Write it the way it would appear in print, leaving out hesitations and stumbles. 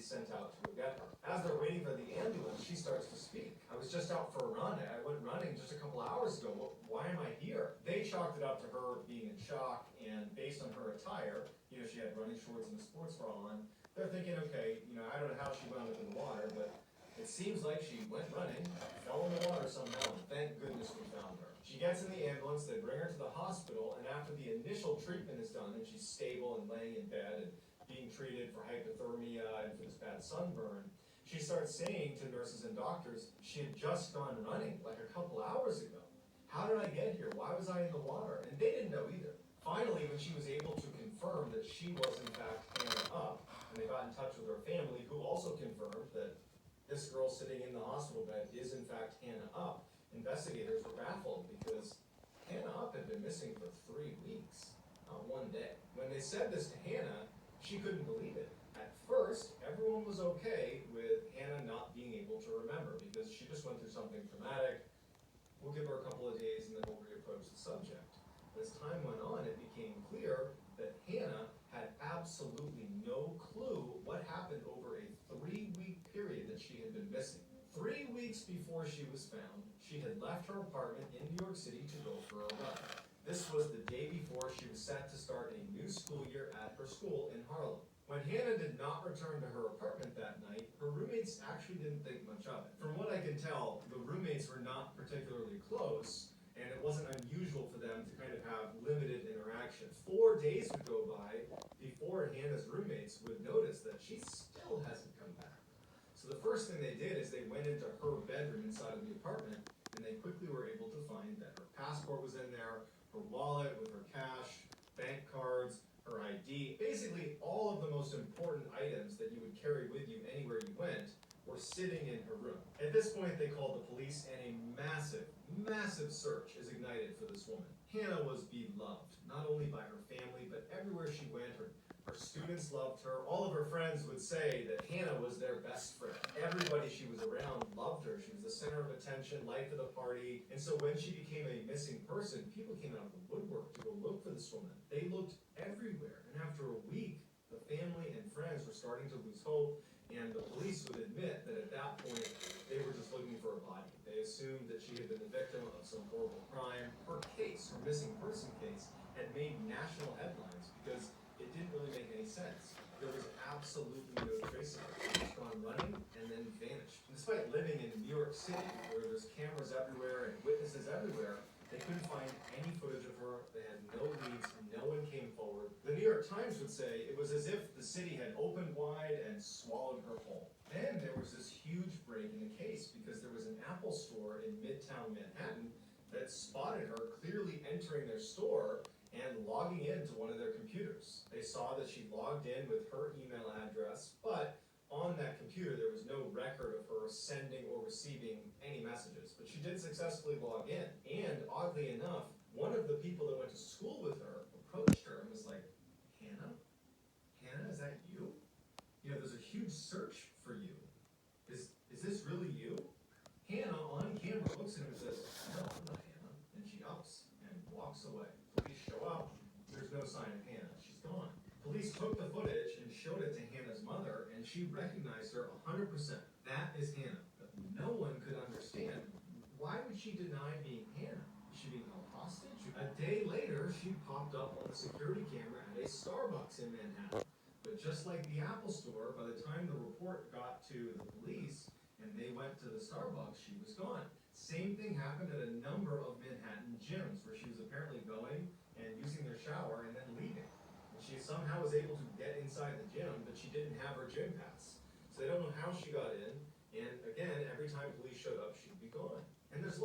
police sent out to go get her. As they're waiting for the ambulance, she starts to speak. I was just out for a run. I went running just a couple hours ago. Why am I here? They chalked it up to her being in shock, and based on her attire, she had running shorts and a sports bra on. They're thinking, okay, I don't know how she wound up in the water, but it seems like she went running, fell in the water somehow, and thank goodness we found her. She gets in the ambulance, they bring her to the hospital, and after the initial treatment is done, and she's stable and laying in bed and being treated for hypothermia and for this bad sunburn, she starts saying to nurses and doctors, she had just gone running like a couple hours ago. How did I get here? Why was I in the water? And they didn't know either. Finally, when she was able to confirm that she was in fact Hannah Up, and they got in touch with her family, who also confirmed that this girl sitting in the hospital bed is in fact Hannah Up, investigators were baffled because Hannah Up had been missing for 3 weeks, not one day. When they said this to Hannah, she couldn't believe it. At first, everyone was okay with Hannah not being able to remember because she just went through something traumatic. We'll give her a couple of days and then we'll reapproach the subject. As time went on, it became clear that Hannah had absolutely no clue what happened over a 3-week period that she had been missing. 3 weeks before she was found, she had left her apartment in New York City to go for a run. This was the day before she was set to start a new school year at her school in Harlem. When Hannah did not return to her apartment that night, her roommates actually didn't think much of it. From what I can tell, the roommates were not particularly close, and it wasn't unusual for them to kind of have limited interaction. 4 days would go by before Hannah's roommates would notice that she still hasn't come back. So the first thing they did is they went into her bedroom inside of the apartment, and they quickly were able to find that her passport was in there, her wallet with her cash, bank cards, her ID. Basically, all of the most important items that you would carry with you anywhere you went were sitting in her room. At this point, they called the police, and a massive, massive search is ignited for this woman. Hannah was beloved, not only by her family, but everywhere she went. Her students loved her. All of her friends would say that Hannah was their best friend. Everybody she was around loved her. She was the center of attention, life of the party. And so when she became a missing person, people came out of the woodwork to go look for this woman. They looked everywhere. And after a week, the family and friends were starting to lose hope. And the police would admit that at that point, they were just looking for a body. They assumed that she had been the victim of some horrible crime. Her case, her missing person case, had made national headlines because it didn't really make any sense. There was absolutely no trace of her. She was gone running and then vanished. And despite living in New York City, where there's cameras everywhere and witnesses everywhere, they couldn't find any footage of her. They had no leads, and no one came forward. The New York Times would say it was as if the city had opened wide and swallowed her whole. Then there was this huge break in the case because there was an Apple store in Midtown Manhattan that spotted her clearly entering their store and logging into one of their computers. They saw that she logged in with her email address, but on that computer there was no record of her sending or receiving any messages. But she did successfully log in, and oddly enough, one of the people that went to school with her approached her and was like, Hannah? Hannah, is that you? There's a huge search for you. Is this really you? Hannah, on camera, looks at him and says, no, I'm not Hannah. And she ups and walks away. Police show up. There's no sign of Hannah. She's gone. Police took the footage and showed it to Hannah's mother, and she recognized her 100%. That is Hannah. But no one could understand. Why would she deny being Hannah? Is she being held hostage? A day later, she popped up on the security camera at a Starbucks in Manhattan. But just like the Apple store, by the time the report got to the police and they went to the Starbucks, she was gone. Same thing happened at a number of Manhattan gyms where she was apparently going and using their shower and then leaving. And she somehow was able to get inside the gym, but she didn't have her gym pass. So they don't know how she got in. And again, every time police showed up, she'd be gone. And there's